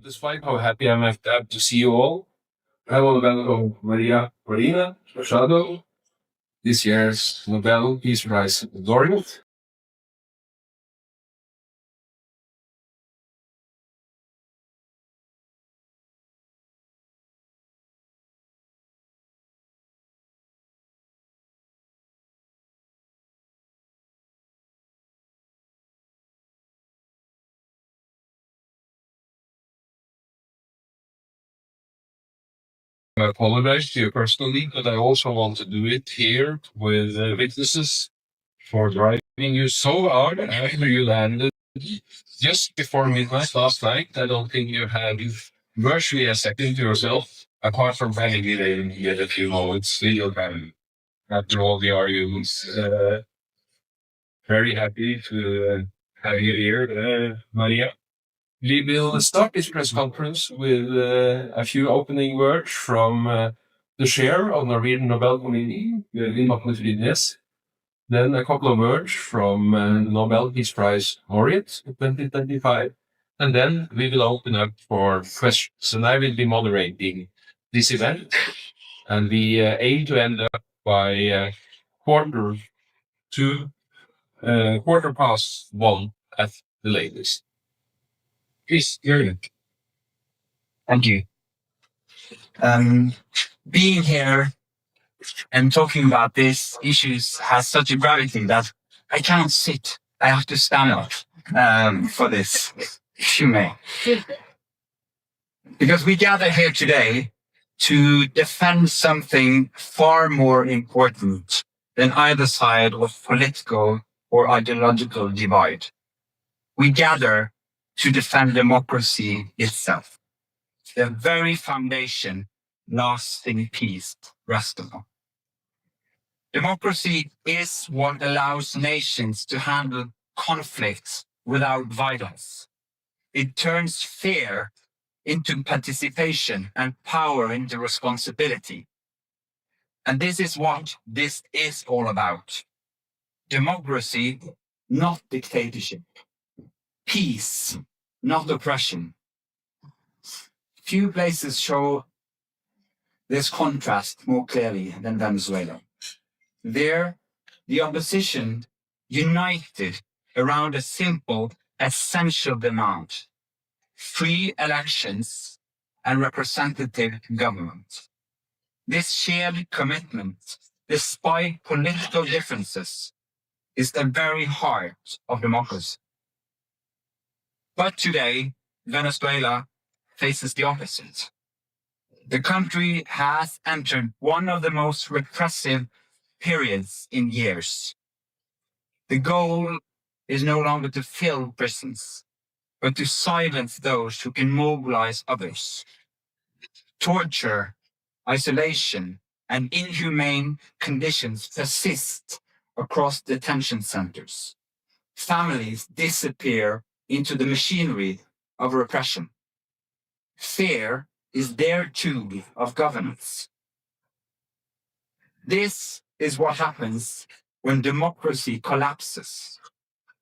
Despite how happy I'm to see you all, I will welcome María Corina Machado, this year's Nobel Peace Prize laureate. I apologize to you personally, but I also want to do it here with witnesses for driving you so hard after you landed just before midnight last night. I don't think you had virtually a second to yourself, apart from having it yet a few moments in your time after all the arguments. Very happy to have you here, Maria. We will start this press conference with a few opening words from the chair of Norwegian Nobel Committee, Linn Magnus Rydnes. Then a couple of words from Nobel Peace Prize laureate 2025. And then we will open up for questions. And I will be moderating this event. And we aim to end up by quarter past one at the latest. Please, Jürgen. Thank you. Being here and talking about these issues has such a gravity that I can't sit. I have to stand up for this, if you may. Because we gather here today to defend something far more important than either side of political or ideological divide. We gather to defend democracy itself, the very foundation lasting peace rests upon. Democracy is what allows nations to handle conflicts without violence. It turns fear into participation and power into responsibility. And this is what this is all about. Democracy, not dictatorship. Peace, not oppression. Few places show this contrast more clearly than Venezuela. There, the opposition united around a simple, essential demand: free elections and representative government. This shared commitment, despite political differences, is the very heart of democracy. But today, Venezuela faces the opposite. The country has entered one of the most repressive periods in years. The goal is no longer to fill prisons, but to silence those who can mobilize others. Torture, isolation, and inhumane conditions persist across detention centers. Families disappear into the machinery of repression. Fear is their tool of governance. This is what happens when democracy collapses.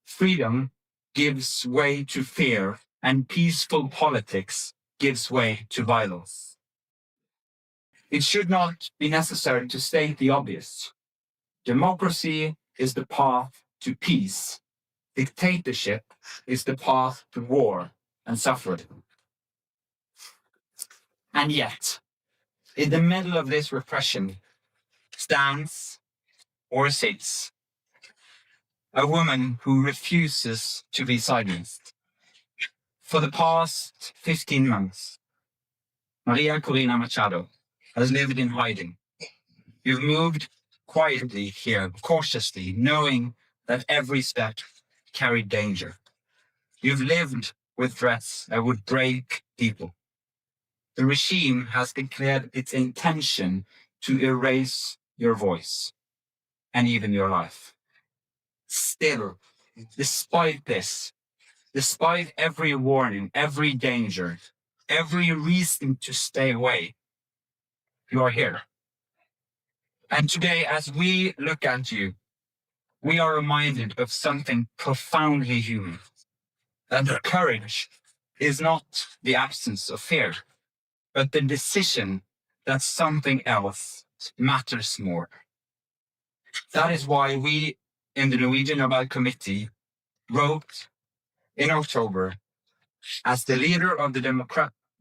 Freedom gives way to fear, and peaceful politics gives way to violence. It should not be necessary to state the obvious. Democracy is the path to peace. Dictatorship is the path to war and suffering. And yet, in the middle of this repression, stands or sits a woman who refuses to be silenced. For the past 15 months, María Corina Machado has lived in hiding. You've moved quietly here, cautiously, knowing that every step carried danger. You've lived with threats that would break people. The regime has declared its intention to erase your voice and even your life. Still, despite this, despite every warning, every danger, every reason to stay away, you are here. And today, as we look at you, we are reminded of something profoundly human, that the courage is not the absence of fear, but the decision that something else matters more. That is why we in the Norwegian Nobel Committee wrote in October, as the leader of the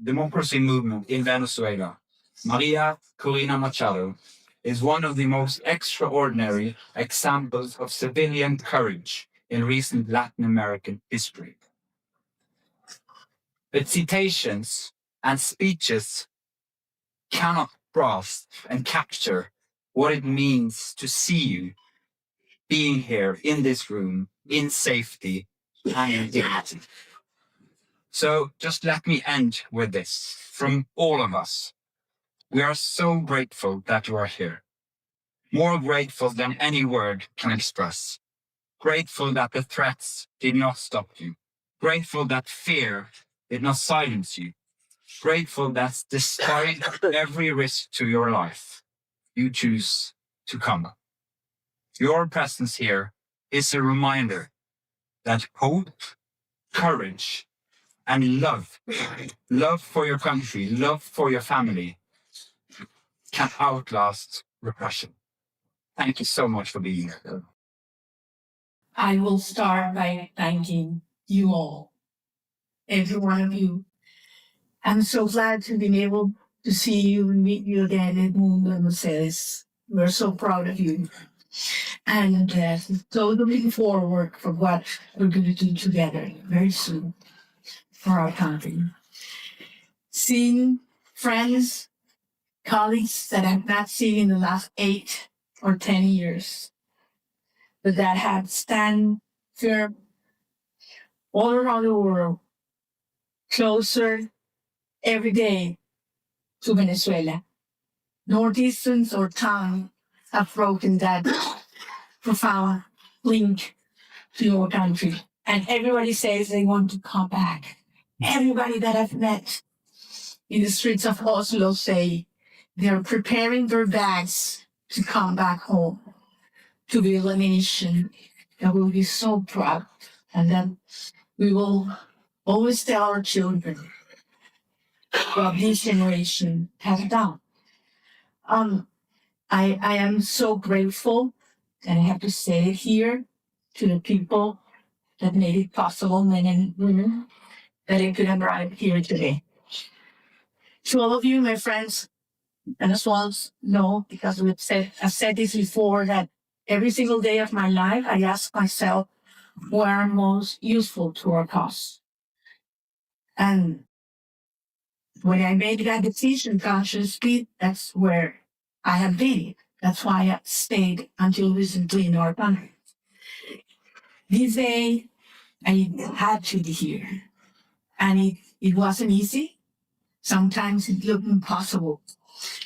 democracy movement in Venezuela, María Corina Machado is one of the most extraordinary examples of civilian courage in recent Latin American history. But citations and speeches cannot grasp and capture what it means to see you being here in this room in safety and in dignity. So just let me end with this from all of us. We are so grateful that you are here. More grateful than any word can express. Grateful that the threats did not stop you. Grateful that fear did not silence you. Grateful that despite every risk to your life, you choose to come. Your presence here is a reminder that hope, courage, and love for your country, love for your family, can outlast repression. Thank you so much for being here. I will start by thanking you all, every one of you. I'm so glad to be able to see you and meet you again at Mundo Mercedes. We're so proud of you. And so looking forward for what we're going to do together very soon for our country. Seeing friends, colleagues that I've not seen in the last 8 or 10 years, but that have stand firm all around the world, closer every day to Venezuela. Nor distance or time have broken that profound link to your country. And everybody says they want to come back. Everybody that I've met in the streets of Oslo say they're preparing their bags to come back home, to build a nation that will be so proud, and that we will always tell our children what this generation has done. I am so grateful, and I have to say it here, to the people that made it possible, men and women, that I could have arrived here today. To all of you, my friends, Venezuelans know, because I've said this before, that every single day of my life, I ask myself, where I'm most useful to our cause. And when I made that decision consciously, that's where I have been. That's why I stayed until recently in our country. This day, I had to be here. And it wasn't easy. Sometimes it looked impossible.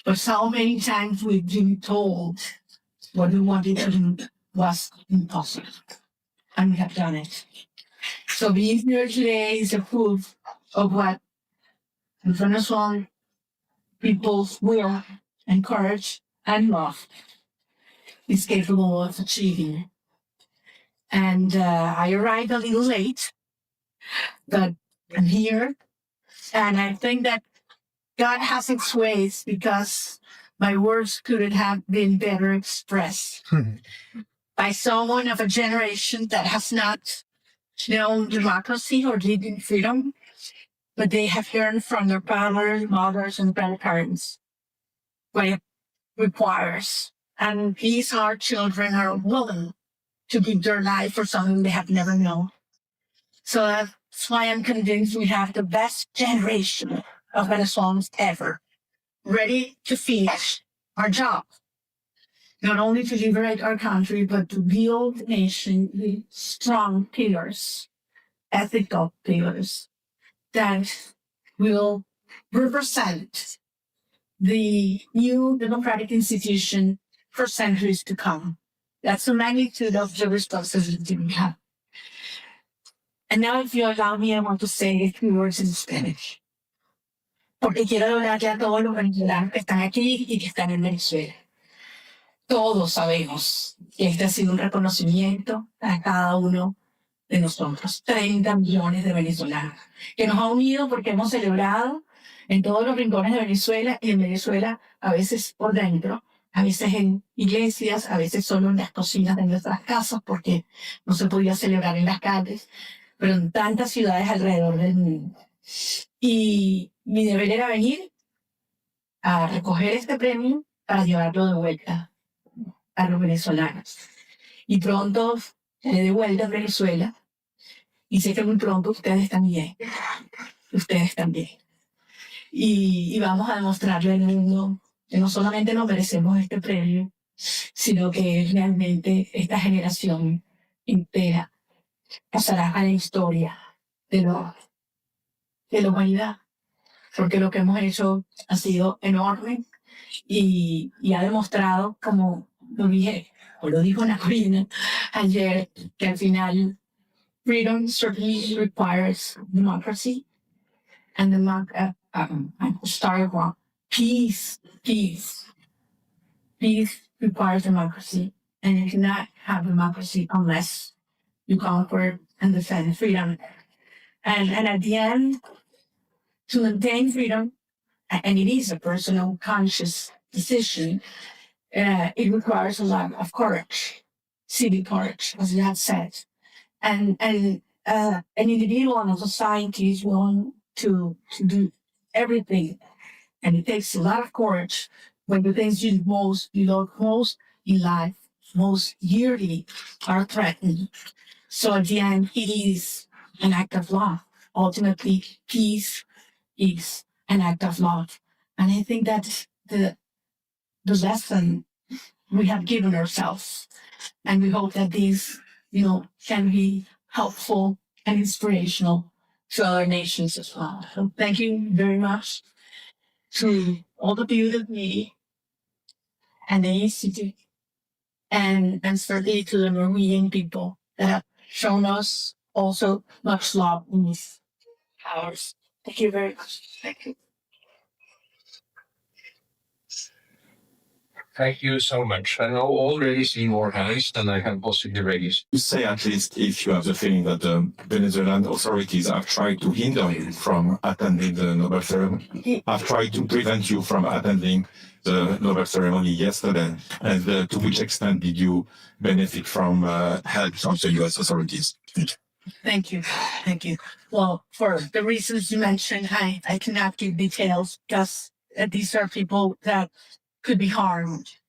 But so many times we've been told what we wanted to do was impossible. And we have done it. So being here today is a proof of what Venezuelan people's will and courage and love is capable of achieving. And I arrived a little late, but I'm here. And I think that God has its ways, because my words couldn't have been better expressed by someone of a generation that has not known democracy or lived in freedom, but they have learned from their fathers, mothers, and grandparents what it requires. And these our children are willing to give their life for something they have never known. So that's why I'm convinced we have the best generation of Venezuelans ever, ready to finish our job. Not only to liberate our country, but to build a nation with strong pillars, ethical pillars, that will represent the new democratic institution for centuries to come. That's the magnitude of the responsibility we have. And now, if you allow me, I want to say a few words in Spanish. Porque quiero hablarle a todos los venezolanos que están aquí y que están en Venezuela. Todos sabemos que este ha sido un reconocimiento a cada uno de nosotros, 30 millones de venezolanos, que nos ha unido porque hemos celebrado en todos los rincones de Venezuela y en Venezuela, a veces por dentro, a veces en iglesias, a veces solo en las cocinas de nuestras casas porque no se podía celebrar en las calles, pero en tantas ciudades alrededor del mundo. Y mi deber era venir a recoger este premio para llevarlo de vuelta a los venezolanos. Y pronto estaré de vuelta a Venezuela y sé que muy pronto ustedes también. Y vamos a demostrarle al mundo que no solamente nos merecemos este premio, sino que realmente esta generación entera pasará a la historia de la humanidad, porque lo que hemos hecho ha sido enorme y ha demostrado, como lo dije, o lo dijo María Corina ayer, que al final freedom certainly requires democracy, and I'm sorry, wrong. Peace requires democracy, and you cannot have democracy unless you conquer and defend freedom. And at the end, to maintain freedom, and it is a personal, conscious decision, it requires a lot of courage, civic courage, as you have said. And an individual and a society is willing to do everything. And it takes a lot of courage when the things you love most in life, most dearly, are threatened. So at the end, it is an act of love. Ultimately, peace is an act of love. And I think that's the lesson we have given ourselves. And we hope that this, can be helpful and inspirational to other nations as well. So thank you very much to all the beautiful me and the Institute, and certainly to the Norwegian people that have shown us also much love in these hours. Thank you very much. Thank you. Thank you so much. I know already see more hands than I can possibly raise. You say at least if you have the feeling that the Venezuelan authorities have tried to hinder you from attending the Nobel ceremony, have tried to prevent you from attending the Nobel ceremony yesterday, and to which extent did you benefit from help from the U.S. authorities? Thank you. Well, for the reasons you mentioned, I cannot give details because these are people that could be harmed.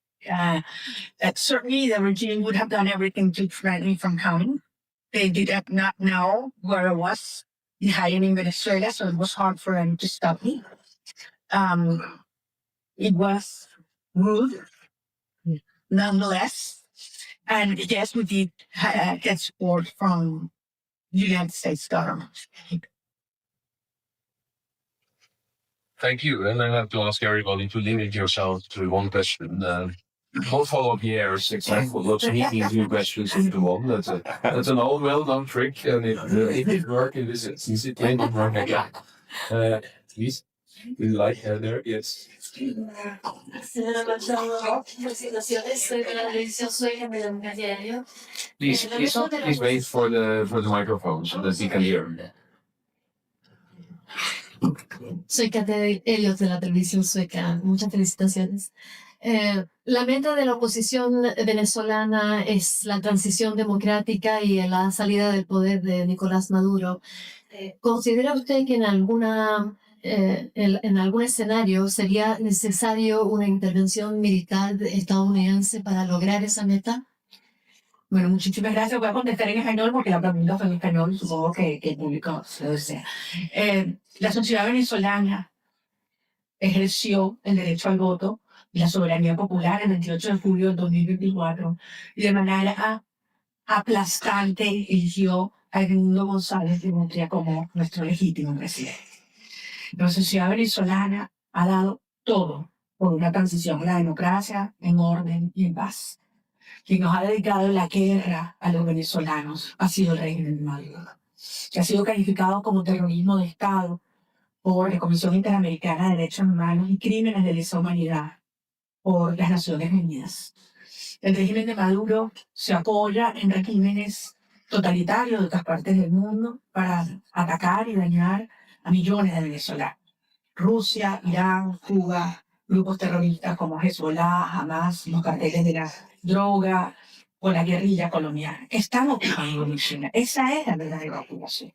Certainly the regime would have done everything to prevent me from coming. They did not know where I was in hiding in Venezuela, so it was hard for them to stop me. It was rude, nonetheless. And yes, we did get support from the United States government. Thank you. And I have to ask everybody to limit yourself to one question. Don't follow up years, except lots of easy questions into one. That's an old, well-known trick, and it did work in this instance. It may not work again. Please, would you like there? Yes. Please wait for the microphone so that we can hear. Soy Kate Elliot de la televisión sueca. Muchas felicitaciones. La meta de la oposición venezolana es la transición democrática y la salida del poder de Nicolás Maduro. ¿Considera usted que en algún escenario sería necesario una intervención militar estadounidense para lograr esa meta? Bueno, muchísimas gracias. Voy a contestar en español porque la pregunta fue en español. Supongo que el público lo desea. La sociedad venezolana ejerció el derecho al voto y la soberanía popular el 28 de julio de 2024 y de manera aplastante eligió a Edmundo González de Nutria como nuestro legítimo presidente. La sociedad venezolana ha dado todo por una transición a la democracia en orden y en paz. Quien nos ha dedicado la guerra a los venezolanos ha sido el régimen de Maduro, que ha sido calificado como terrorismo de Estado por la Comisión Interamericana de Derechos Humanos y Crímenes de Lesa Humanidad por las Naciones Unidas. El régimen de Maduro se apoya en regímenes totalitarios de otras partes del mundo para atacar y dañar a millones de venezolanos. Rusia, Irán, Cuba, grupos terroristas como Hezbollah, Hamas, los carteles de la droga o la guerrilla colombiana. Están ocupando Venezuela. Esa es la verdadera ocupación.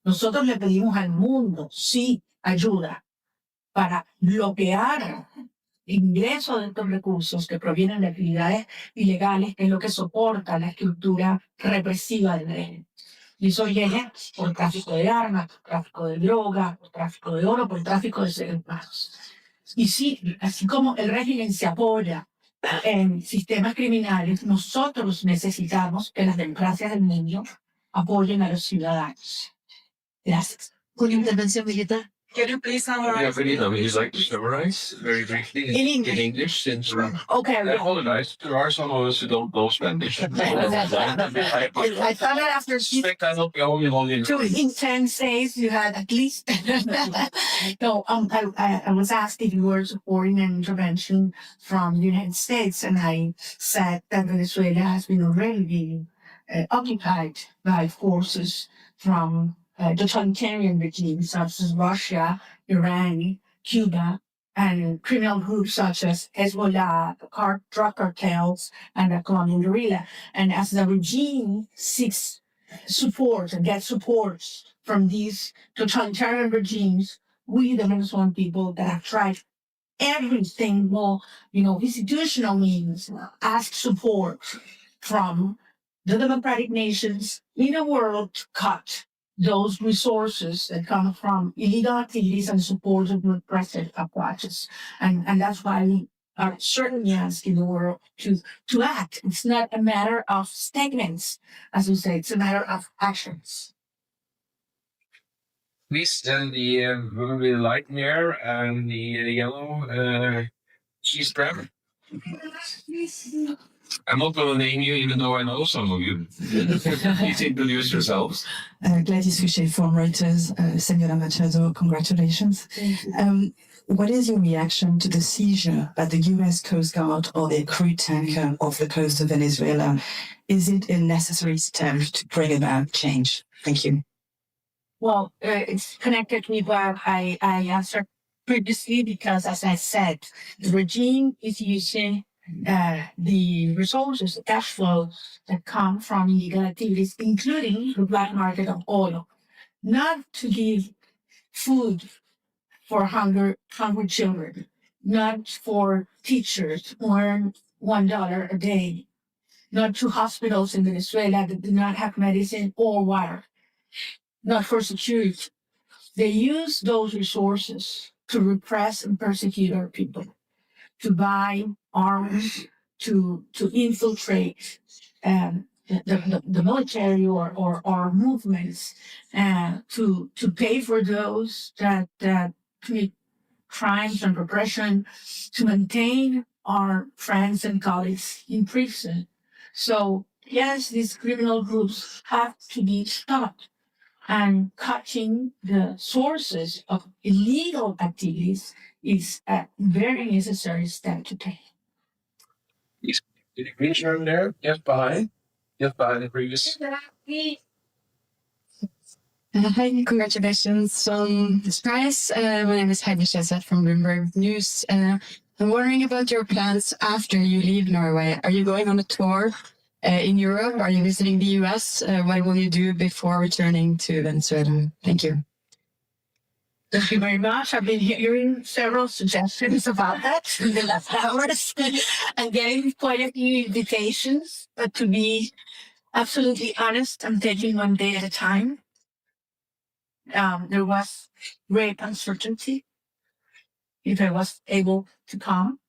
Nosotros le pedimos al mundo, sí, ayuda para bloquear el ingreso de estos recursos que provienen de actividades ilegales, que es lo que soporta la estructura represiva del régimen. Y eso viene por tráfico de armas, por tráfico de droga, por tráfico de oro, por tráfico de seres humanos. Y sí, así como el régimen se apoya en sistemas criminales, nosotros necesitamos que las democracias del mundo apoyen a los ciudadanos. Gracias. Una intervención militar. Can you please Yeah, Benita, would you like to summarize very briefly in English since we Okay. I apologize. There are some of us who don't know Spanish. I thought that after two intense days, you had at least. No, I was asked if you were supporting an intervention from the United States, and I said that Venezuela has been already occupied by forces from totalitarian regimes such as Russia, Iran, Cuba, and criminal groups such as Hezbollah, drug cartels, and the Colombian guerrilla. And as the regime seeks support and gets support from these totalitarian regimes, we, the Venezuelan people that have tried everything, institutional means, ask support from the democratic nations in the world to cut those resources that come from illegal activities and support of repressive approaches. And that's why we are certainly asking the world to act. It's not a matter of statements, as we say, it's a matter of actions. Please, then the light mirror and the yellow cheese strap. I'm not going to name you, even though I know some of you. Please introduce yourselves. Gladys Fouché from Reuters. Senora Machado, congratulations. What is your reaction to the seizure by the U.S. Coast Guard of a crude tanker off the coast of Venezuela? Is it a necessary step to bring about change? Thank you. Well, it's connected with what I answered previously, because as I said, the regime is using the resources, the cash flow that come from illegal activities, including the black market of oil, not to give food for hungry children, not for teachers who earn $1 a day, not to hospitals in Venezuela that do not have medicine or water, not for security. They use those resources to repress and persecute our people, to buy arms, to infiltrate the military or movements, to pay for those that commit crimes and repression, to maintain our friends and colleagues in prison. So yes, these criminal groups have to be stopped, and cutting the sources of illegal activities is a very necessary step to take. Did you reach over there? Just behind the previous. Hi, congratulations on this prize. My name is Heidi Shezet from Bloomberg News. I'm wondering about your plans after you leave Norway. Are you going on a tour in Europe? Are you visiting the US? What will you do before returning to Venezuela? Thank you. Thank you very much. I've been hearing several suggestions about that in the last hours and getting quite a few invitations. But to be absolutely honest, I'm taking one day at a time. There was great uncertainty if I was able to come.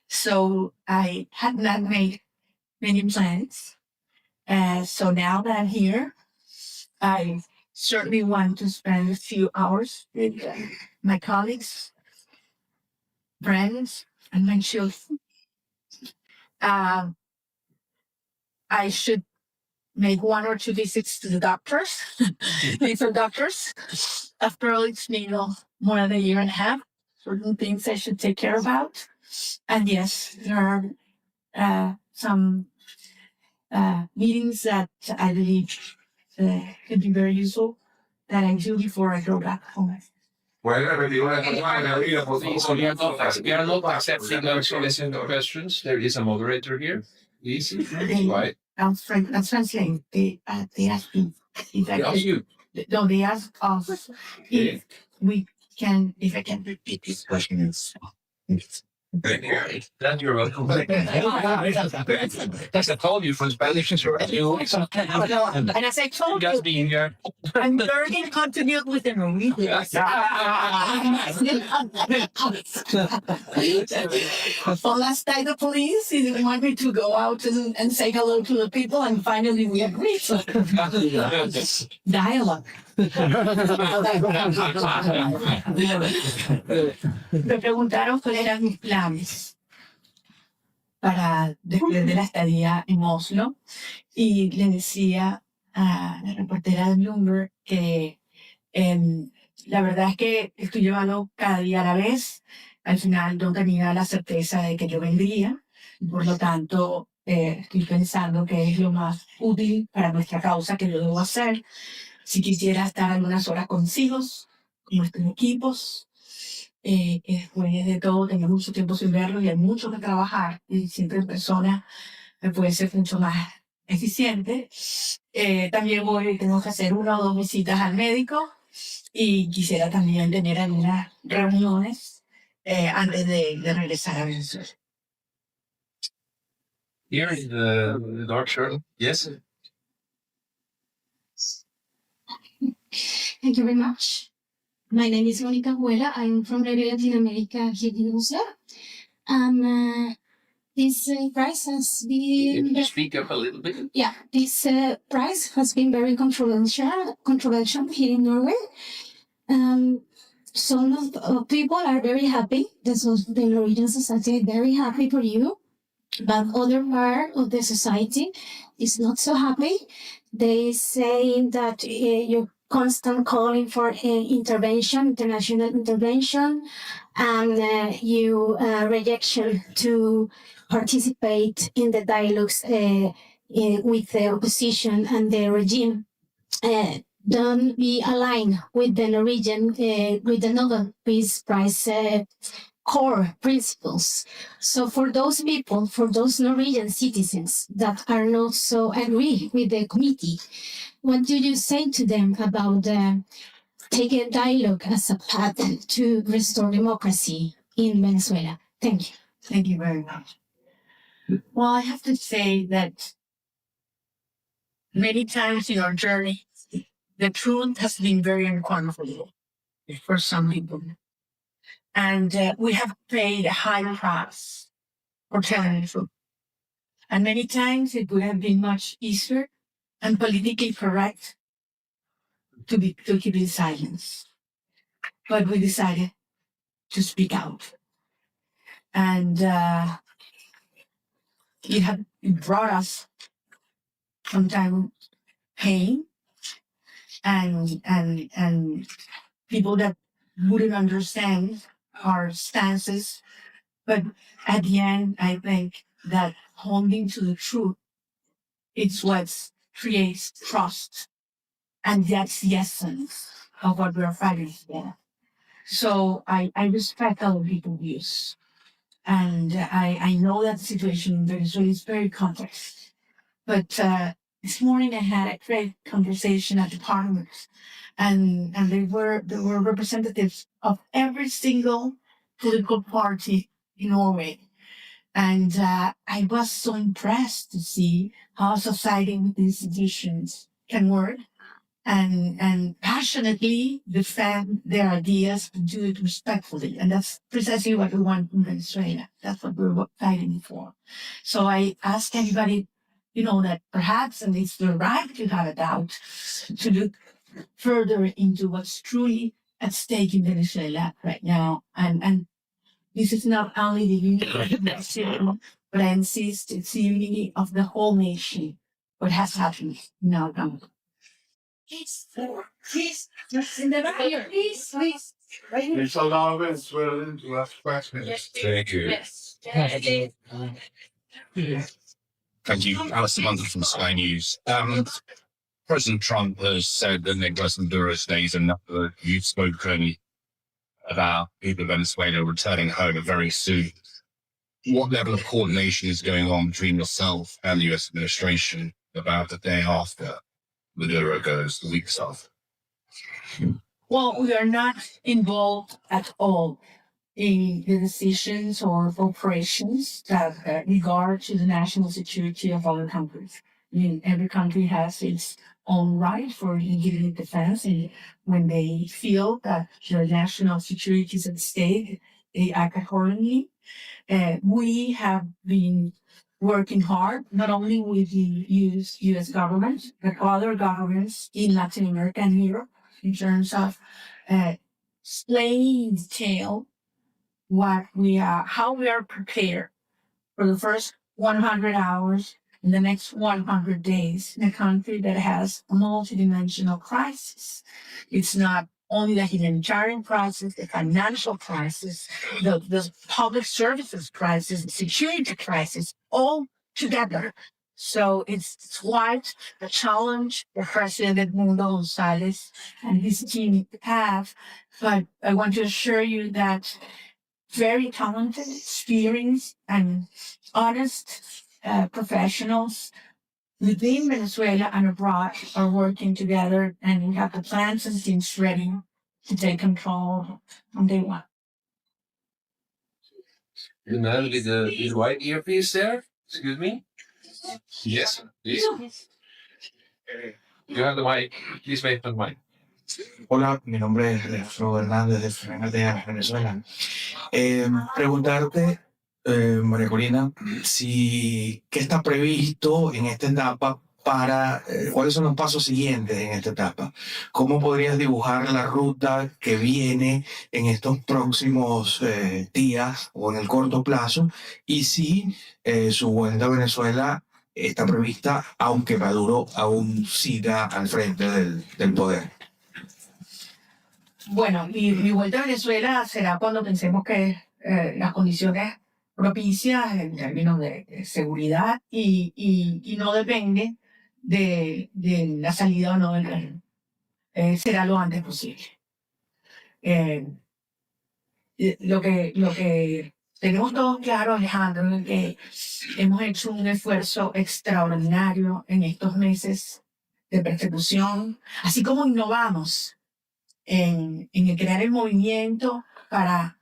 So I had not made many plans. So now that I'm here, I certainly want to spend a few hours with my colleagues, friends, and my children. I should make 1 or 2 visits to the doctors, different doctors. After all, it's been more than a year and a half. Certain things I should take care about. And yes, there are some meetings that I believe could be very useful that I do before I go back home. We are not accepting unsolicited questions. There is a moderator here. Please, right? I'll translate. They ask me if I They ask you. No, they ask us if we can, if I can repeat these questions. Then you're welcome. That's I told you from Spanish is already. And as I told you, Just being here. I'm learning continued with the Norwegian. Well, last night the police didn't want me to go out and say hello to the people, and finally we agreed. Dialogue. Me preguntaron cuáles eran mis planes para después de la estadía en Oslo, y le decía a la reportera de Bloomberg que la verdad es que estoy llevando cada día a la vez. Al final no tenía la certeza de que yo vendría, y por lo tanto estoy pensando que es lo más útil para nuestra causa que yo debo hacer. Si quisiera estar algunas horas con mis hijos, con nuestros equipos, que después de todo tengo mucho tiempo sin verlos y hay mucho que trabajar, y siempre en persona puede ser mucho más eficiente. También tengo que hacer 1 o 2 visitas al médico, y quisiera también tener algunas reuniones antes de regresar a Venezuela. Here in the dark shirt. Yes. Thank you very much. My name is Mónica Huela. I'm from Latin America here in Oslo. This prize has been... Can you speak up a little bit? Yeah, this prize has been very controversial here in Norway. Some of people are very happy. The Norwegian society is very happy for you, but other part of the society is not so happy. They say that your constant calling for intervention, international intervention, and you rejection to participate in the dialogues with the opposition and the regime don't be aligned with the Norwegian, with the Nobel Peace Prize core principles. So for those people, for those Norwegian citizens that are not so agree with the committee, what do you say to them about taking a dialogue as a path to restore democracy in Venezuela? Thank you. Thank you very much. Well, I have to say that many times in our journey, the truth has been very uncomfortable for some people. And we have paid a high price for telling the truth. And many times it would have been much easier and politically correct to keep in silence. But we decided to speak out. And it brought us sometimes pain and people that wouldn't understand our stances. But at the end, I think that holding to the truth, it's what creates trust. And that's the essence of what we're fighting for. So I respect other people's views. And I know that the situation in Venezuela is very complex. But this morning I had a great conversation at the parliament, and there were representatives of every single political party in Norway. And I was so impressed to see how society with institutions can work and passionately defend their ideas, and do it respectfully. And that's precisely what we want in Venezuela. That's what we're fighting for. So I ask everybody, that perhaps, and it's the right to have a doubt, to look further into what's truly at stake in Venezuela right now. And this is not only the unity of Venezuela, but I insist it's the unity of the whole nation. What has happened in our country. Please, just in the back here. Please. Right here. It's allow Venezuelans to ask questions. Thank you. Yes. Thank you. Alistair Munther from Sky News. President Trump has said that Nicolas Maduro stays enough. You've spoken about people of Venezuela returning home very soon. What level of coordination is going on between yourself and the US administration about the day after Maduro goes, the week of? Well, we are not involved at all in the decisions or operations that regard to the national security of other countries. I mean, every country has its own right for immediate defense, and when they feel that their national security is at stake, they act accordingly. We have been working hard, not only with the US government, but other governments in Latin America and Europe, in terms of explaining in detail how we are prepared for the first 100 hours in the next 100 days in a country that has a multidimensional crisis. It's not only the humanitarian crisis, the financial crisis, the public services crisis, the security crisis, all together. So it's quite a challenge for President Edmundo Gonzalez and his team have. But I want to assure you that very talented, experienced, and honest professionals within Venezuela and abroad are working together, and we have the plans and teams ready to take control from day one. The man with the white earpiece there? Excuse me? Yes, please. You have the mic. Please wait for the mic. Hola, mi nombre es Alejandro Hernández de Primera, Venezuela. Preguntarte, María Corina, qué está previsto en esta etapa para cuáles son los pasos siguientes en esta etapa. ¿Cómo podrías dibujar la ruta que viene en estos próximos días o en el corto plazo? Y si su vuelta a Venezuela está prevista, aunque Maduro aún siga al frente del poder. Bueno, mi vuelta a Venezuela será cuando pensemos que las condiciones propicias en términos de seguridad y no depende de la salida o no del régimen. Será lo antes posible. Lo que tenemos todos claro, Alejandro, es que hemos hecho un esfuerzo extraordinario en estos meses de persecución, así como innovamos en crear el movimiento para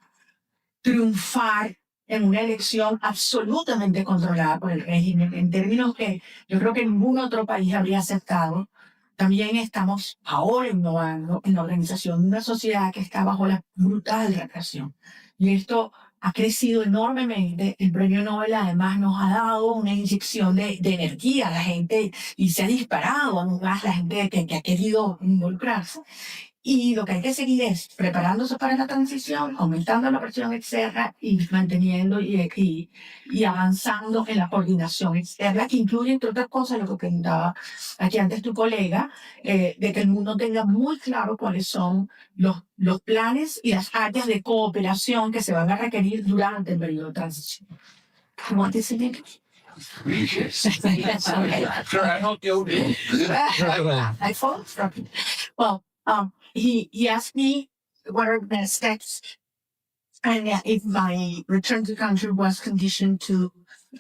triunfar en una elección absolutamente controlada por el régimen, en términos que yo creo que ningún otro país habría aceptado. También estamos ahora innovando en la organización de una sociedad que está bajo la brutal represión. Y esto ha crecido enormemente. El premio Nobel además nos ha dado una inyección de energía a la gente y se ha disparado aún más la gente que ha querido involucrarse. Y lo que hay que seguir es preparándose para la transición, aumentando la presión externa y manteniendo y avanzando en la coordinación externa, que incluye, entre otras cosas, lo que preguntaba aquí antes tu colega, de que el mundo tenga muy claro cuáles son los planes y las áreas de cooperación que se van a requerir durante el periodo de transición. You want this in English? Yes. Sure, I hope you'll be. I follow from you. Well, he asked me what are the next steps and if my return to the country was conditioned to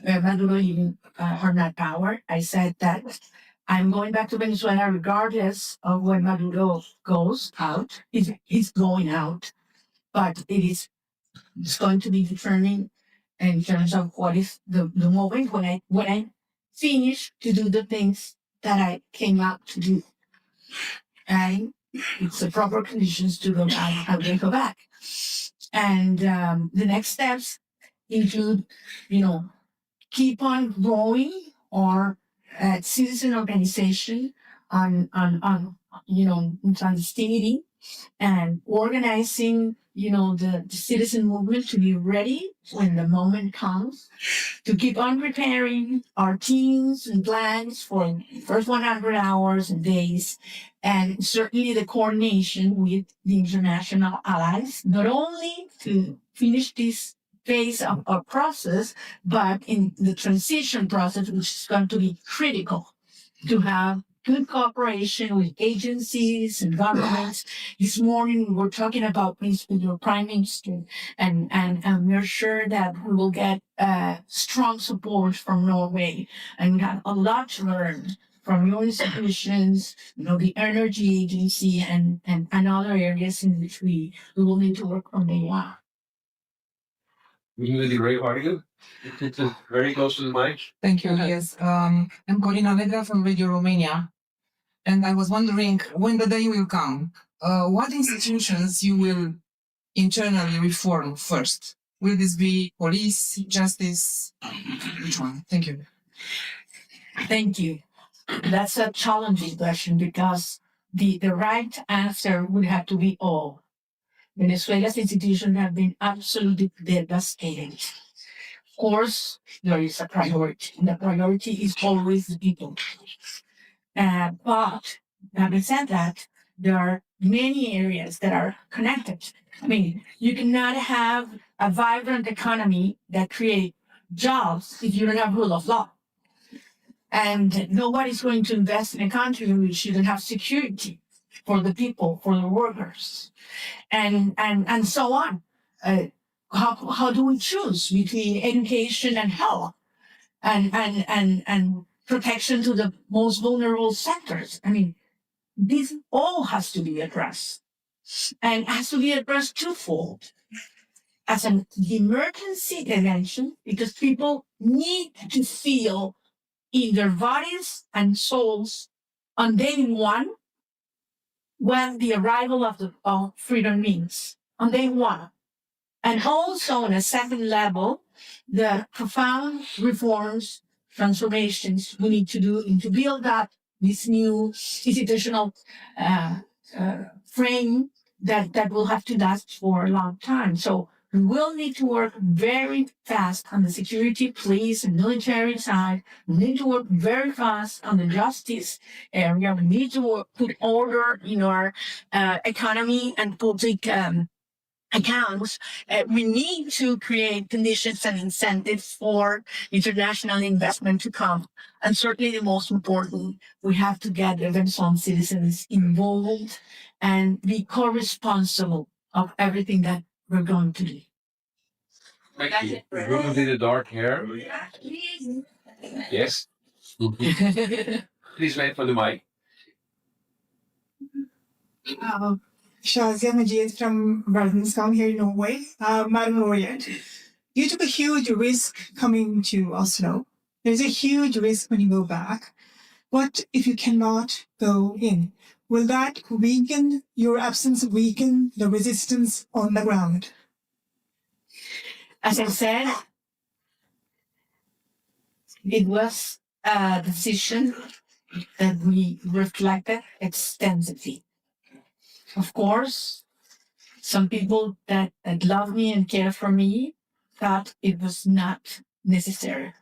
Maduro leaving or not power. I said that I'm going back to Venezuela regardless of when Maduro goes out. He's going out, but it's going to be determined in terms of what is the moment when I finish to do the things that I came out to do. And it's the proper conditions to go back. I will go back. And the next steps include, keep on growing our citizen organization on clandestinity and organizing, the citizen movement to be ready when the moment comes, to keep on preparing our teams and plans for the first 100 hours and days, and certainly the coordination with the international allies, not only to finish this phase of our process, but in the transition process, which is going to be critical to have good cooperation with agencies and governments. This morning we were talking about this with your Prime Minister, and we're sure that we will get strong support from Norway, and we have a lot to learn from your institutions, the Energy Agency, and other areas in which we will need to work from day one. Really great, Mario. It's very close to the mic. Thank you. Yes. I'm Corina Machado from Radio Romania. And I was wondering when the day will come, what institutions you will internally reform first? Will this be police, justice? Which one? Thank you. Thank you. That's a challenging question because the right answer would have to be all. Venezuela's institutions have been absolutely devastated. Of course, there is a priority, and the priority is always the people. But having said that, there are many areas that are connected. I mean, you cannot have a vibrant economy that creates jobs if you don't have rule of law. And nobody's going to invest in a country in which you don't have security for the people, for the workers, and so on. How do we choose between education and health and protection to the most vulnerable sectors? I mean, this all has to be addressed, and has to be addressed twofold. As an emergency dimension, because people need to feel in their bodies and souls on day one when the arrival of freedom means, on day one. And also on a second level, the profound reforms, transformations we need to do and to build up this new institutional frame that will have to last for a long time. So we will need to work very fast on the security, police, and military side. We need to work very fast on the justice area. We need to put order in our economy and public accounts. We need to create conditions and incentives for international investment to come. And certainly the most important, we have to get the Venezuelan citizens involved and be co-responsible of everything that we're going to do. Thank you. Woman with the dark hair. Yes. Please wait for the mic. Shazia Majid from Verdenskamp here in Norway. Madam Laureate, you took a huge risk coming to Oslo. There's a huge risk when you go back. What if you cannot go in? Will that weaken, your absence weaken the resistance on the ground? As I said, it was a decision that we reflected extensively. Of course, some people that love me and care for me thought it was not necessary.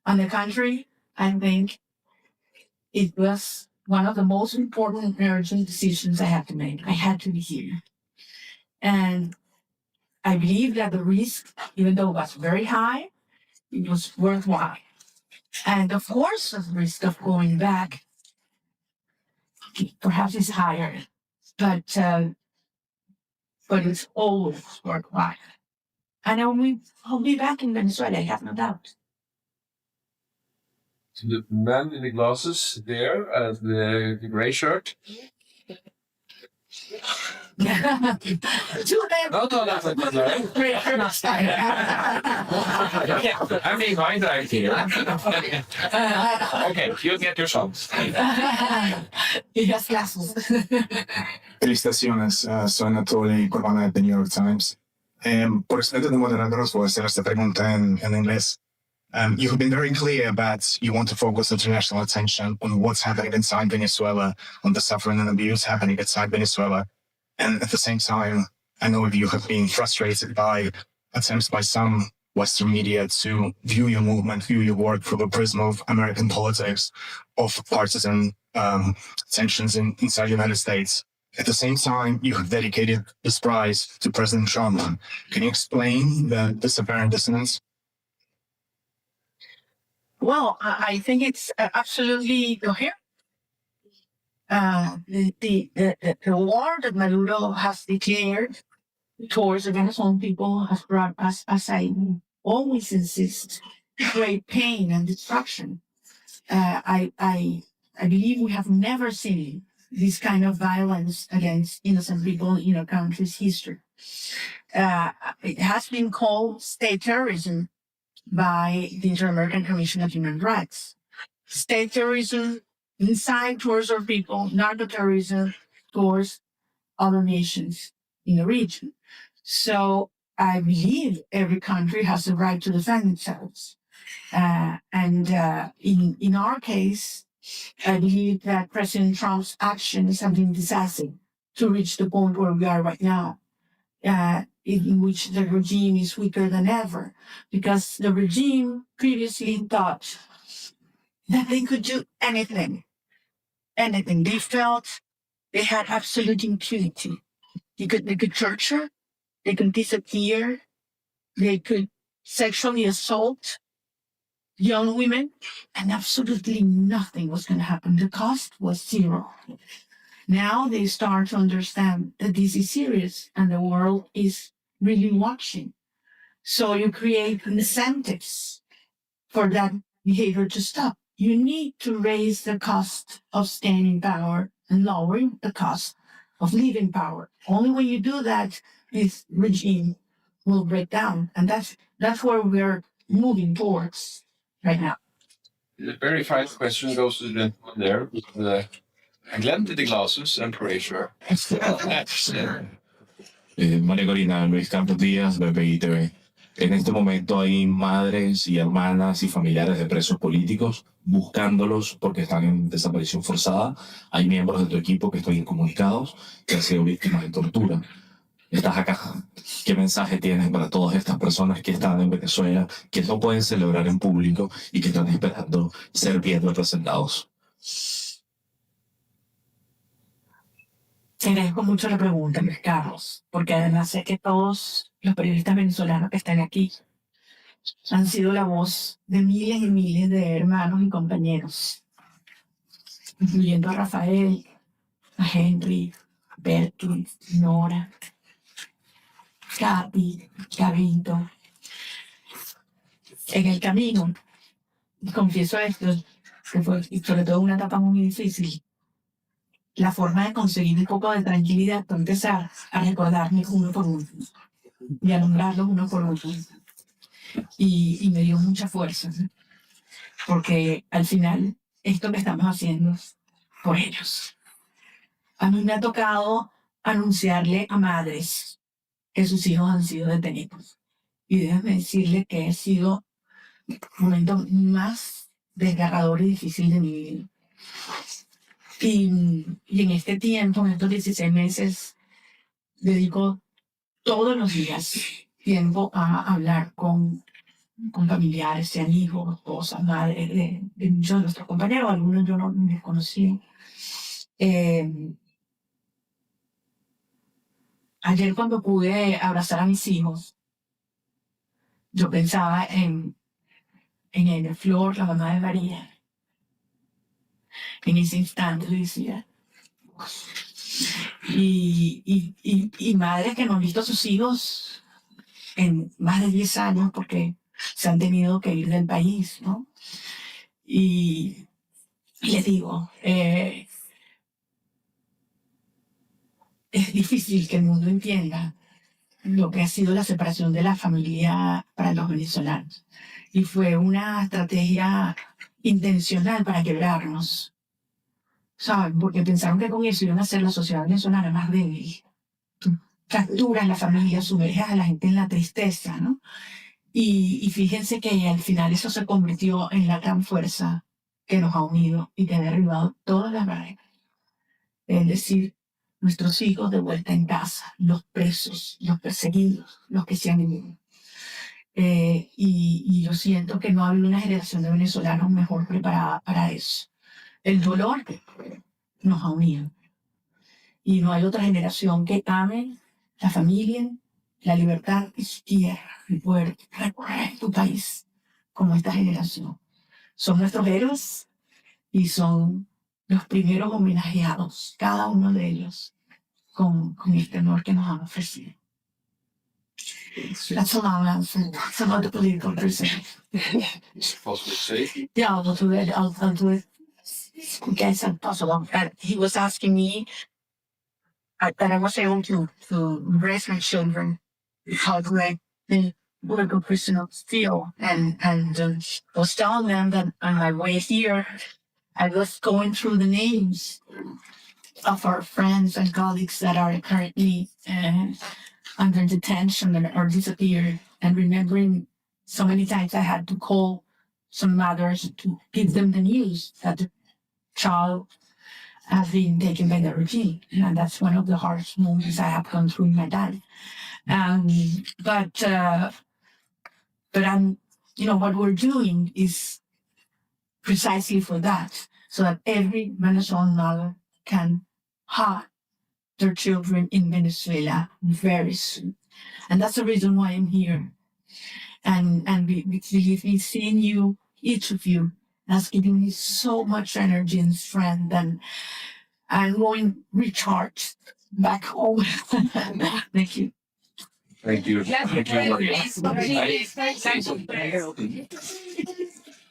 On the contrary, I think it was one of the most important and urgent decisions I had to make. I had to be here. And I believe that the risk, even though it was very high, it was worthwhile. And of course, the risk of going back perhaps is higher, but it's always worthwhile. And I'll be back in Venezuela, I have no doubt. To the man in the glasses there, the gray shirt. To them. No, that's like I'm being hindsight here. Okay, you get your songs. Yes, glasses. Felicitaciones, soy Anatoly Corvana de New York Times. Por excelente de moderadores, voy a hacer esta pregunta en inglés. You have been very clear that you want to focus international attention on what's happening inside Venezuela, on the suffering and abuse happening inside Venezuela. And at the same time, I know you have been frustrated by attempts by some Western media to view your movement, view your work through the prism of American politics, of partisan tensions inside the United States. At the same time, you have dedicated this prize to President Trump. Can you explain this apparent dissonance? Well, I think it's absolutely coherent. The war that Maduro has declared towards the Venezuelan people has brought us, as I always insist, great pain and destruction. I believe we have never seen this kind of violence against innocent people in our country's history. It has been called state terrorism by the Inter-American Commission on Human Rights. State terrorism inside towards our people, narco-terrorism towards other nations in the region. So I believe every country has the right to defend themselves. In our case, I believe that President Trump's actions have been decisive to reach the point where we are right now, in which the regime is weaker than ever, because the regime previously thought that they could do anything. They felt they had absolute impunity. They could torture, they could disappear, they could sexually assault young women, and absolutely nothing was going to happen. The cost was zero. Now they start to understand that this is serious and the world is really watching. So you create incentives for that behavior to stop. You need to raise the cost of staying in power and lowering the cost of leaving power. Only when you do that, this regime will break down. And that's where we're moving towards right now. The very final question goes to the gentleman there with the gläntede glasses and Croatia. María Corina, Luis Campos Díaz, BPI TV. En este momento hay madres y hermanas y familiares de presos políticos buscándolos porque están en desaparición forzada. Hay miembros de tu equipo que están incomunicados, que han sido víctimas de tortura. Estás acá. ¿Qué mensaje tienes para todas estas personas que están en Venezuela, que no pueden celebrar en público y que están esperando ser bien representados? Te agradezco mucho la pregunta, Luis Carlos, porque además sé que todos los periodistas venezolanos que están aquí han sido la voz de miles y miles de hermanos y compañeros, incluyendo a Rafael, a Henry, Bertul, Nora, Capi, Gabito. En el camino, confieso esto, que fue sobre todo una etapa muy difícil. La forma de conseguir un poco de tranquilidad fue empezar a recordarme uno por uno y a nombrarlos uno por uno. Y me dio mucha fuerza, ¿sí? Porque al final esto que estamos haciendo es por ellos. A mí me ha tocado anunciarle a madres que sus hijos han sido detenidos. Y déjame decirle que ha sido el momento más desgarrador y difícil de mi vida. Y en este tiempo, en estos 16 meses, dedico todos los días tiempo a hablar con familiares, sean hijos, esposas, madres de muchos de nuestros compañeros. Algunos yo no les conocí. Ayer cuando pude abrazar a mis hijos, yo pensaba en Flor, la mamá de María. En ese instante le decía. Y madres que no han visto a sus hijos en más de 10 años porque se han tenido que ir del país, ¿no? Y les digo, es difícil que el mundo entienda lo que ha sido la separación de la familia para los venezolanos. Y fue una estrategia intencional para quebrarnos, ¿saben? Porque pensaron que con eso iban a hacer la sociedad venezolana más débil. Tú fracturas la familia, sumerges a la gente en la tristeza, ¿no? Y fíjense que al final eso se convirtió en la gran fuerza que nos ha unido y que ha derribado todas las barreras. Es decir, nuestros hijos de vuelta en casa, los presos, los perseguidos, los que se han ido. Y yo siento que no ha habido una generación de venezolanos mejor preparada para eso. El dolor nos ha unido. Y no hay otra generación que ame la familia, la libertad y su tierra, y poder recorrer tu país como esta generación. Son nuestros héroes y son los primeros homenajeados, cada uno de ellos, con este honor que nos han ofrecido. That's a long answer. It's about the political person. Is it possible to say? Yeah, I'll do it. I'll do it as quick as possible. He was asking me that I was able to raise my children. How do I the political prisoner feel? And was telling them that on my way here, I was going through the names of our friends and colleagues that are currently under detention or disappeared, and remembering so many times I had to call some mothers to give them the news that the child has been taken by the regime. And that's one of the hardest moments I have gone through in my life. But I'm, what we're doing is precisely for that, so that every Venezuelan mother can have their children in Venezuela very soon. And that's the reason why I'm here. And believe me, seeing you, each of you, has given me so much energy and strength, and I'm going recharged back home. Thank you. Thank you.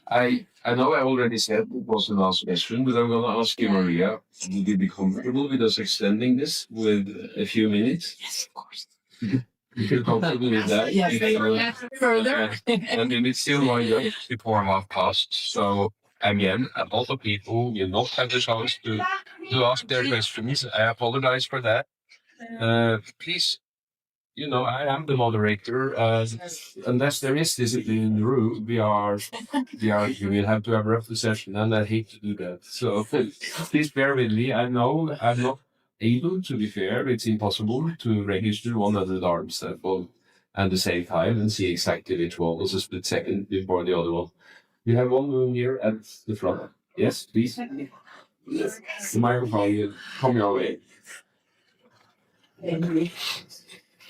I know I already said it was the last question, but I'm going to ask you, Maria, would you be comfortable with us extending this with a few minutes? Yes, of course. You feel comfortable with that? Yes, further. And we still want you to form our past. So again, a lot of people will not have the chance to ask their questions. I apologize for that. Please, I am the moderator. Unless there is discipline in the room, we will have to abrupt the session, and I hate to do that. So please bear with me. I know I'm not able, to be fair. It's impossible to register 100 arms at the same time and see exactly which one was a split second before the other one. We have one room here at the front. Yes, please. The microphone will come your way.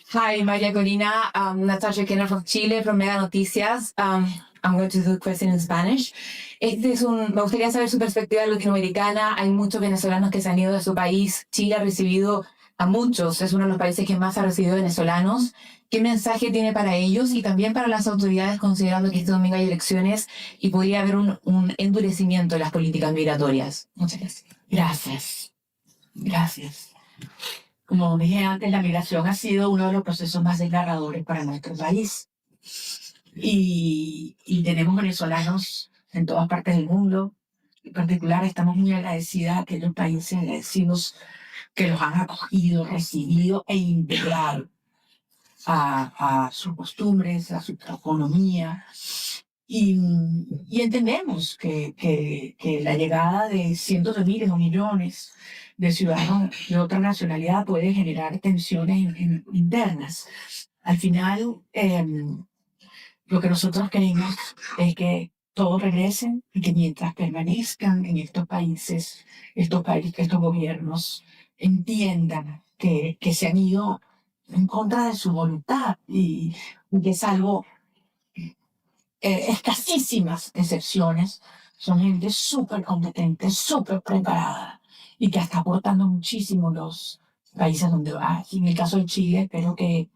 Hi, María Corina. Natasha Kenner from Chile, Primera Noticias. I'm going to do the question in Spanish. Me gustaría saber su perspectiva latinoamericana. Hay muchos venezolanos que se han ido de su país. Chile ha recibido a muchos. Es uno de los países que más ha recibido venezolanos. ¿Qué mensaje tiene para ellos y también para las autoridades, considerando que este domingo hay elecciones y podría haber un endurecimiento de las políticas migratorias? Muchas gracias. Gracias. Como dije antes, la migración ha sido uno de los procesos más desgarradores para nuestro país. Y tenemos venezolanos en todas partes del mundo. En particular, estamos muy agradecidas a aquellos países agradecidos que los han acogido, recibido e integrado a sus costumbres, a su economía. Y entendemos que la llegada de cientos de miles o millones de ciudadanos de otra nacionalidad puede generar tensiones internas. Al final, lo que nosotros queremos es que todos regresen y que mientras permanezcan en estos países, estos gobiernos entiendan que se han ido en contra de su voluntad y que es algo, escasísimas excepciones, son gente súper competente, súper preparada y que está aportando muchísimo los países donde va. Y en el caso de Chile, espero que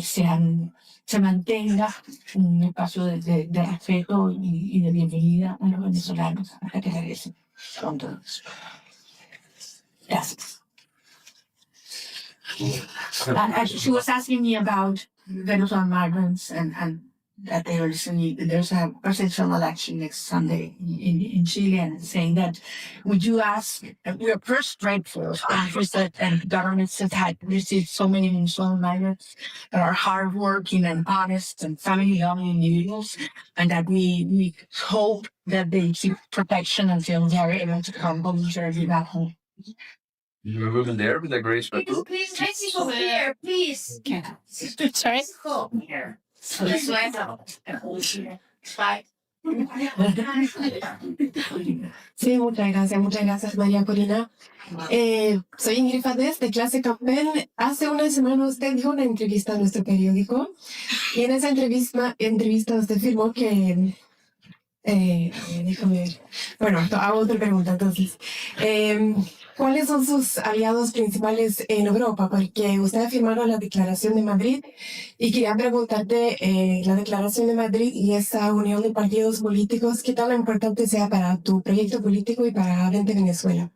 se mantenga un espacio de respeto y de bienvenida a los venezolanos hasta que regresen pronto. Gracias. She was asking me about Venezuelan migrants and that there's a presidential election next Sunday in Chile, and saying that would you ask, we are first grateful and governments that had received so many Venezuelan migrants that are hardworking and honest and family-loving individuals, and that we hope that they keep protection until they are able to come voluntarily back home. You have a woman there with a gray sweater. Please, over here, please. Sorry? Here. So this way. Bye. Sí, muchas gracias María Corina. Soy Ingrid Fadez de Clase Campbell. Hace una semana usted dio una entrevista a nuestro periódico y en esa entrevista usted afirmó que déjame ver. Bueno, hago otra pregunta entonces. ¿Cuáles son sus aliados principales en Europa? Porque usted ha firmado la Declaración de Madrid y quería preguntarte la Declaración de Madrid y esa unión de partidos políticos, ¿qué tan importante sea para tu proyecto político y para Vente Venezuela?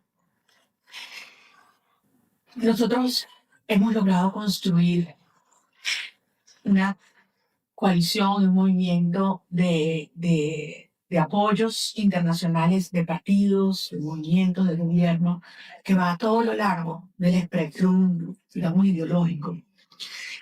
Nosotros hemos logrado construir una coalición, un movimiento de apoyos internacionales de partidos, de movimientos, de gobierno, que va a todo lo largo del espectro, digamos, ideológico.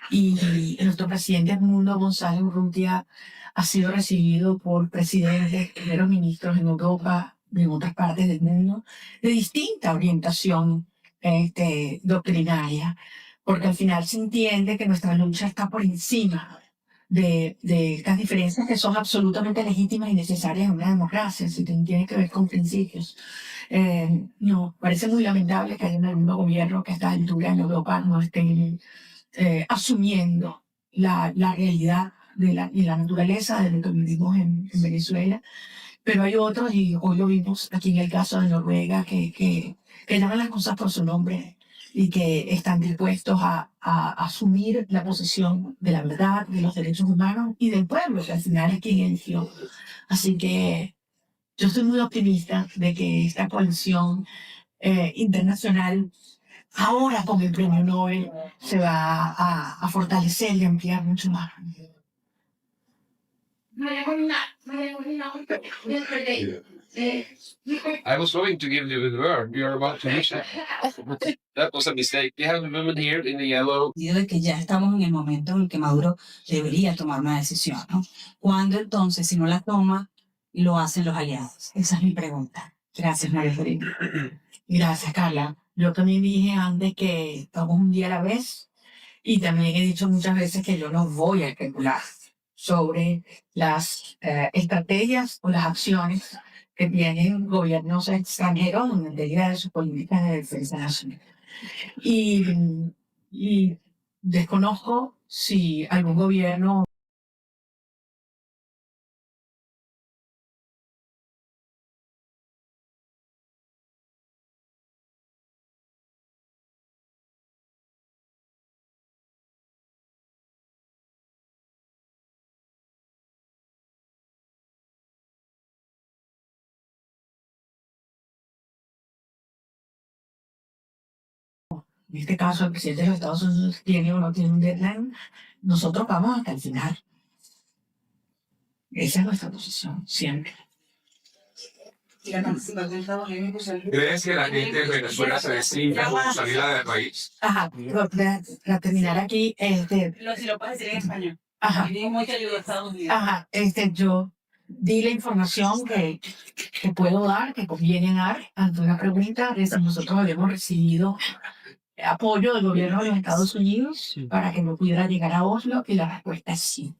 Y nuestro presidente Edmundo González Urrutia ha sido recibido por presidentes, primeros ministros en Europa y en otras partes del mundo, de distinta orientación doctrinaria, porque al final se entiende que nuestra lucha está por encima de estas diferencias que son absolutamente legítimas y necesarias en una democracia, si tiene que ver con principios. No, parece muy lamentable que haya un mismo gobierno que a esta altura en Europa no estén asumiendo la realidad y la naturaleza de lo que vivimos en Venezuela. Pero hay otros, y hoy lo vimos aquí en el caso de Noruega, que llaman las cosas por su nombre y que están dispuestos a asumir la posición de la verdad, de los derechos humanos y del pueblo, que al final es quien eligió. Así que yo estoy muy optimista de que esta coalición internacional, ahora con el premio Nobel, se va a fortalecer y ampliar mucho más. I was going to give you the word. You're about to miss it. That was a mistake. We have a woman here in the yellow. De que ya estamos en el momento en el que Maduro debería tomar una decisión, ¿no? ¿Cuándo entonces, si no la toma, lo hacen los aliados? Esa es mi pregunta. Gracias, María Corina. Gracias, Carla. Yo también dije antes que vamos un día a la vez y también he dicho muchas veces que yo no voy a especular sobre las estrategias o las acciones que tienen gobiernos extranjeros en materia de sus políticas de defensa nacional. Y desconozco si algún gobierno en este caso el presidente de los Estados Unidos tiene o no tiene un deadline, nosotros vamos hasta el final. Esa es nuestra posición, siempre. ¿Crees que la gente de Venezuela se decida por salida del país? Ajá, para terminar aquí, Si lo puedes decir en español. Ajá, Mucha ayuda a Estados Unidos. ajá, yo di la información que puedo dar, que conviene dar, ante una pregunta. Nosotros habíamos recibido apoyo del gobierno de los Estados Unidos para que no pudiera llegar a Oslo, y la respuesta es sí.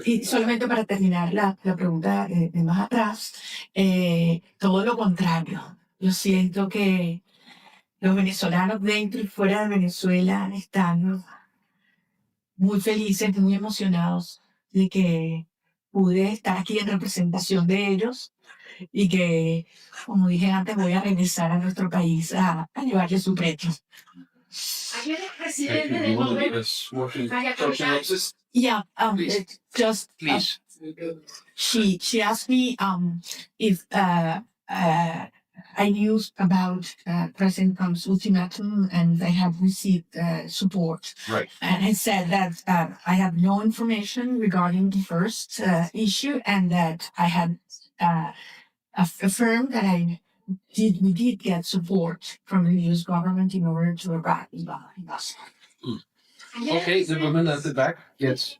Y solamente para terminar la pregunta de más atrás, todo lo contrario. Yo siento que los venezolanos dentro y fuera de Venezuela están muy felices, muy emocionados de que pude estar aquí en representación de ellos y que, como dije antes, voy a regresar a nuestro país a llevarle su premio. Ayer el presidente de Yeah, Please. just Please. she asked me if I knew about President Trump's ultimatum and I have received support. Right. And I said that I have no information regarding the first issue, and that I had affirmed that we did get support from the U.S. government in order to arrive in Boston. Okay, the woman at the back. Yes.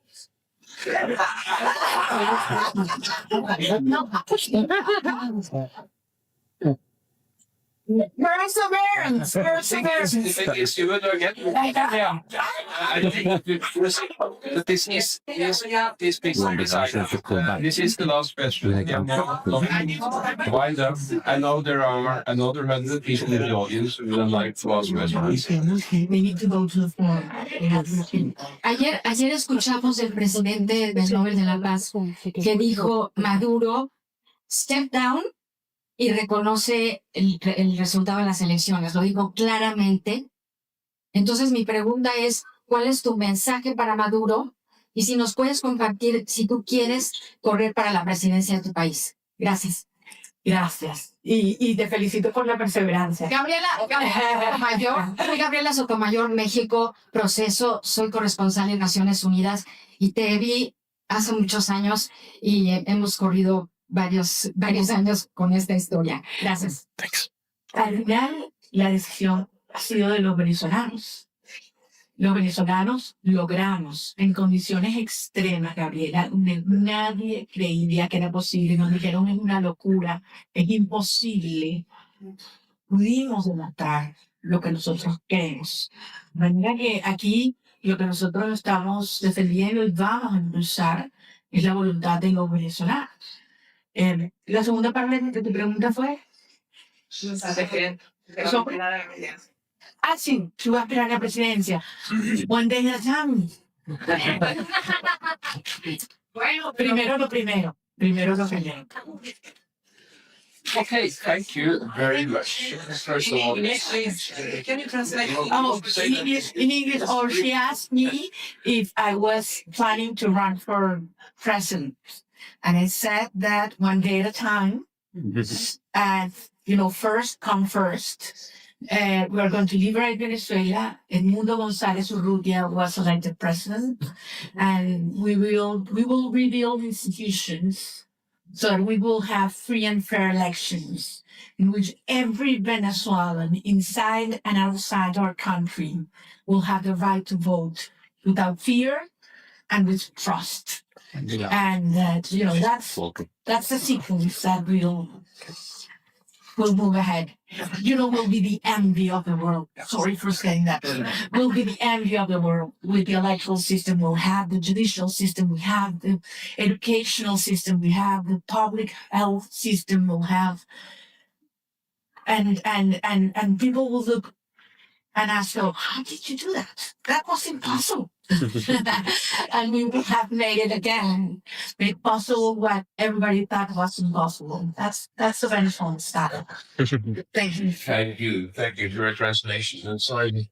Perseverance! Perseverance! The thing is, you will get. Yeah. I think this is this big this is the last question. Wind up. I know there are another 100 people in the audience who would like to ask questions. We need to go to the floor. Ayer escuchamos el presidente del Nobel de la Paz que dijo Maduro step down y reconoce el resultado de las elecciones. Lo dijo claramente. Entonces mi pregunta es, ¿cuál es tu mensaje para Maduro? Y si nos puedes compartir si tú quieres correr para la presidencia de tu país. Gracias. Gracias. Y te felicito por la perseverancia. Soy Gabriela Sotomayor, México, Proceso. Soy corresponsal en Naciones Unidas y te vi hace muchos años y hemos corrido varios años con esta historia. Gracias. Al final, la decisión ha sido de los venezolanos. Los venezolanos logramos, en condiciones extremas, Gabriela, donde nadie creía que era posible. Nos dijeron es una locura, es imposible. Pudimos demostrar lo que nosotros queremos. De manera que aquí lo que nosotros estamos defendiendo y vamos a impulsar es la voluntad de los venezolanos. La segunda parte de tu pregunta fue... Sí, tú vas a esperar la presidencia. One day at a time. Bueno, primero lo primero. Okay, thank you very much. First of all, Can you translate? Oh, in English, or she asked me if I was planning to run for president. And I said that one day at a time. And, first come first. We are going to liberate Venezuela. Edmundo González Urrutia was elected president. And we will rebuild institutions so that we will have free and fair elections in which every Venezuelan inside and outside our country will have the right to vote without fear and with trust. And that's the sequence that will move ahead. We'll be the envy of the world. Sorry for saying that. We'll be the envy of the world with the electoral system. We'll have the judicial system. We have the educational system. We have the public health system. We'll have, and people will look and ask, "Oh, how did you do that? That was impossible." And we will have made it again, made possible what everybody thought was impossible. That's the Venezuelan style. Thank you. Thank you for your translation. And sorry,